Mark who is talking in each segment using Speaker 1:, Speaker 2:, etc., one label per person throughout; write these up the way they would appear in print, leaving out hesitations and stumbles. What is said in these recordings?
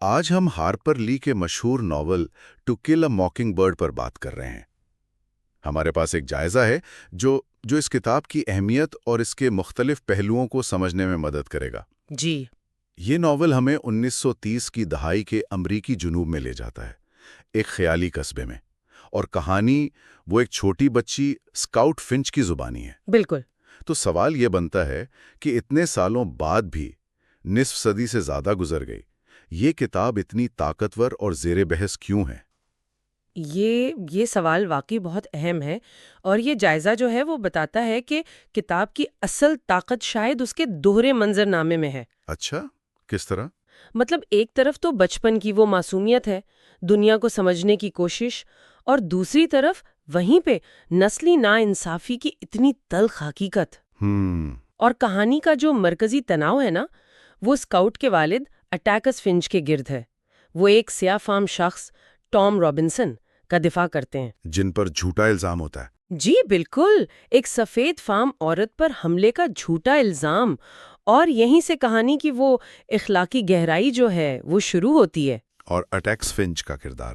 Speaker 1: آج ہم ہارپر لی کے مشہور novel to kill a mocking bird پر بات کر رہے ہیں۔ ہمارے پاس ایک جائزہ ہے جو اس کتاب کی اہمیت اور اس کے مختلف پہلوؤں کو سمجھنے میں مدد کرے گا۔
Speaker 2: جی
Speaker 1: یہ ناول ہمیں 1930 کی دہائی کے امریکی جنوب میں لے جاتا ہے، ایک خیالی قصبے میں، اور کہانی وہ ایک چھوٹی بچی اسکاؤٹ فنچ کی زبانی ہے۔
Speaker 2: بالکل۔
Speaker 1: تو سوال یہ بنتا ہے کہ اتنے سالوں بعد بھی، نصف صدی سے زیادہ گزر گئی، یہ کتاب اتنی طاقتور اور زیر بحث کیوں ہے؟
Speaker 2: یہ سوال واقعی بہت اہم ہے، اور یہ جائزہ جو ہے وہ بتاتا ہے کہ کتاب کی اصل طاقت شاید اس کے دوہرے منظر نامے میں ہے۔
Speaker 1: اچھا، کس طرح؟
Speaker 2: مطلب ایک طرف تو بچپن کی وہ معصومیت ہے، دنیا کو سمجھنے کی کوشش، اور دوسری طرف وہیں پہ نسلی ناانصافی کی اتنی تلخ حقیقت۔ اور کہانی کا جو مرکزی تناؤ ہے نا، وہ اسکاؤٹ کے والد اٹیکس فنچ کے گرد ہے۔ وہ ایک سیاہ فام شخص ٹام رابنسن کا دفاع کرتے ہیں،
Speaker 1: جن پر جھوٹا الزام ہوتا ہے۔
Speaker 2: جی بالکل، ایک سفید فام عورت پر حملے کا جھوٹا الزام، اور یہیں سے کہانی کی وہ اخلاقی گہرائی جو ہے وہ شروع ہوتی ہے۔
Speaker 1: اور اٹیکس فنچ کا کردار،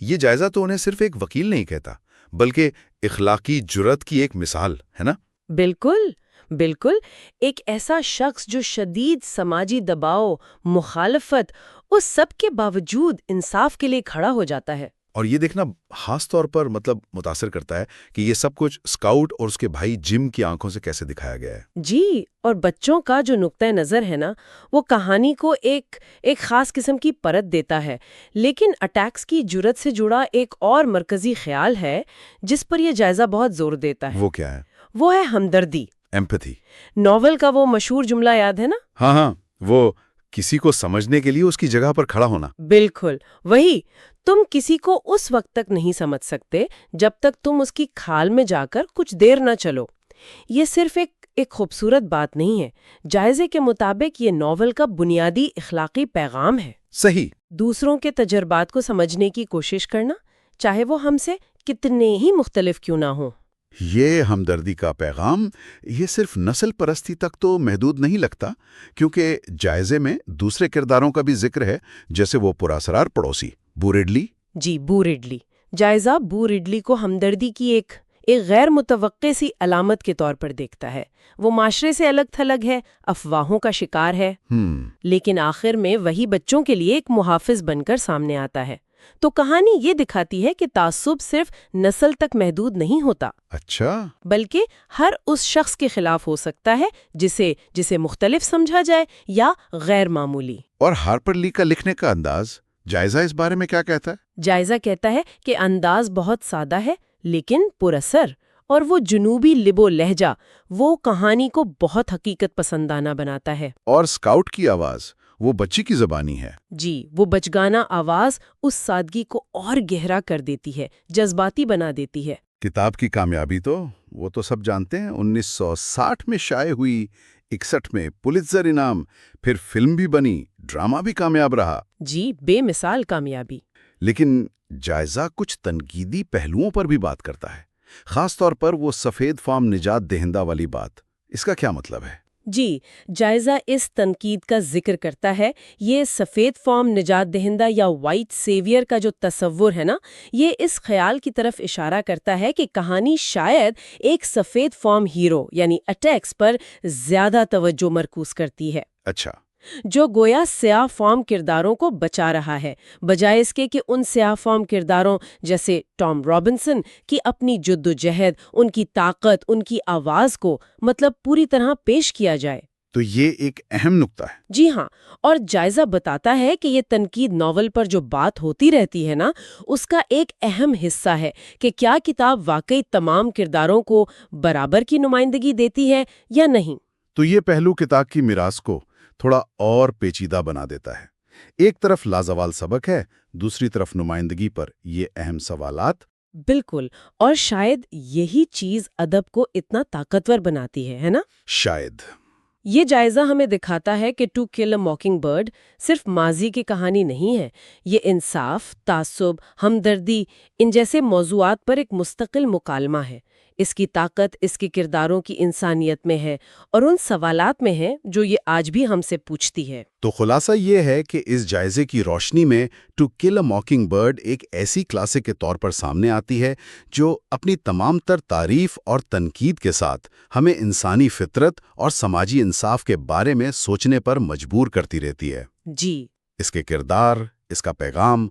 Speaker 1: یہ جائزہ تو انہیں صرف ایک وکیل نہیں کہتا، بلکہ اخلاقی جرات کی ایک مثال ہے نا؟
Speaker 2: بالکل بالکل، ایک ایسا شخص جو شدید سماجی دباؤ، مخالفت، اس سب کے باوجود انصاف کے لیے کھڑا ہو جاتا ہے۔
Speaker 1: اور یہ دیکھنا خاص طور پر متاثر کرتا ہے کہ یہ سب کچھ اسکاؤٹ اور اس کے بھائی جم کی آنکھوں سے کیسے دکھایا گیا ہے۔
Speaker 2: جی، اور بچوں کا جو نقطۂ نظر ہے نا، وہ کہانی کو ایک خاص قسم کی پرت دیتا ہے۔ لیکن اٹیکس کی جرات سے جڑا ایک اور مرکزی خیال ہے جس پر یہ جائزہ بہت زور دیتا ہے۔
Speaker 1: وہ کیا ہے؟
Speaker 2: وہ ہے ہمدردی،
Speaker 1: ایمپتھی۔
Speaker 2: ناول کا وہ مشہور جملہ یاد ہے نا؟
Speaker 1: ہاں، وہ کسی کو سمجھنے کے لیے اس کی جگہ پر کھڑا ہونا۔
Speaker 2: بالکل وہی، تم کسی کو اس وقت تک نہیں سمجھ سکتے جب تک تم اس کی کھال میں جا کر کچھ دیر نہ چلو۔ یہ صرف ایک خوبصورت بات نہیں ہے، جائزے کے مطابق یہ ناول کا بنیادی اخلاقی پیغام ہے۔
Speaker 1: صحیح۔
Speaker 2: دوسروں کے تجربات کو سمجھنے کی کوشش کرنا، چاہے وہ ہم سے کتنے ہی مختلف کیوں نہ ہوں۔
Speaker 1: یہ ہمدردی کا پیغام، یہ صرف نسل پرستی تک تو محدود نہیں لگتا، کیونکہ جائزے میں دوسرے کرداروں کا بھی ذکر ہے، جیسے وہ پراسرار پڑوسی بو ریڈلی۔
Speaker 2: جی، بو ریڈلی۔ جائزہ بو ریڈلی کو ہمدردی کی ایک غیر متوقع سی علامت کے طور پر دیکھتا ہے۔ وہ معاشرے سے الگ تھلگ ہے، افواہوں کا شکار ہے، لیکن آخر میں وہی بچوں کے لیے ایک محافظ بن کر سامنے آتا ہے۔ تو کہانی یہ دکھاتی ہے کہ تعصب صرف نسل تک محدود نہیں ہوتا،
Speaker 1: اچھا،
Speaker 2: بلکہ ہر اس شخص کے خلاف ہو سکتا ہے جسے مختلف سمجھا جائے یا غیر معمولی۔
Speaker 1: اور ہارپر لی کا لکھنے کا انداز، جائزہ اس بارے میں کیا کہتا ہے؟
Speaker 2: جائزہ کہتا ہے کہ انداز بہت سادہ ہے لیکن پر اثر، اور وہ جنوبی لب و لہجہ وہ کہانی کو بہت حقیقت پسندانہ بناتا ہے۔
Speaker 1: اور اسکاؤٹ کی آواز، وہ بچی کی زبانی ہے۔
Speaker 2: جی، وہ بچگانہ آواز اس سادگی کو اور گہرا کر دیتی ہے، جذباتی بنا دیتی ہے۔
Speaker 1: کتاب کی کامیابی تو وہ تو سب جانتے ہیں، 1960 میں شائع ہوئی، 61 میں پولیتزر انعام، پھر فلم بھی بنی، ڈرامہ بھی کامیاب رہا۔
Speaker 2: جی، بے مثال کامیابی۔
Speaker 1: لیکن جائزہ کچھ تنقیدی پہلوؤں پر بھی بات کرتا ہے، خاص طور پر وہ سفید فام نجات دہندہ والی بات۔ اس کا کیا مطلب ہے؟
Speaker 2: جی، جائزہ اس تنقید کا ذکر کرتا ہے، یہ سفید فام نجات دہندہ یا وائٹ سیویئر کا جو تصور ہے نا، یہ اس خیال کی طرف اشارہ کرتا ہے کہ کہانی شاید ایک سفید فام ہیرو یعنی اٹیکس پر زیادہ توجہ مرکوز کرتی ہے۔
Speaker 1: اچھا،
Speaker 2: جو گویا سیاہ فام کرداروں کو بچا رہا ہے، بجائے اس کے کہ ان سیاہ فام کرداروں جیسے ٹام رابنسن کی اپنی جدوجہد، ان کی طاقت، ان کی آواز کو پوری طرح پیش کیا جائے۔
Speaker 1: تو یہ ایک اہم نقطہ ہے۔
Speaker 2: جی ہاں، اور جائزہ بتاتا ہے کہ یہ تنقید ناول پر جو بات ہوتی رہتی ہے نا، اس کا ایک اہم حصہ ہے کہ کیا کتاب واقعی تمام کرداروں کو برابر کی نمائندگی دیتی ہے یا نہیں۔
Speaker 1: تو یہ پہلو کتاب کی میراث کو تھوڑا اور پیچیدہ بنا دیتا ہے۔ ایک طرف لازوال سبق ہے، دوسری طرف نمائندگی پر یہ اہم سوالات۔
Speaker 2: بالکل، اور شاید یہی چیز ادب کو اتنا طاقتور بناتی ہے نا؟
Speaker 1: شاید۔
Speaker 2: یہ جائزہ ہمیں دکھاتا ہے کہ to kill a mocking bird صرف ماضی کی کہانی نہیں ہے، یہ انصاف، تعصب، ہمدردی، ان جیسے موضوعات پر ایک مستقل مکالمہ ہے۔ اس کی طاقت اس کے کرداروں کی انسانیت میں ہے اور ان سوالات میں ہے جو یہ آج بھی ہم سے پوچھتی ہے۔
Speaker 1: تو خلاصہ یہ ہے کہ اس جائزے کی روشنی میں to kill a mocking bird ایک ایسی کلاسک کے طور پر سامنے آتی ہے جو اپنی تمام تر تعریف اور تنقید کے ساتھ ہمیں انسانی فطرت اور سماجی انصاف کے بارے میں سوچنے پر مجبور کرتی رہتی ہے۔
Speaker 2: جی،
Speaker 1: اس کے کردار، اس کا پیغام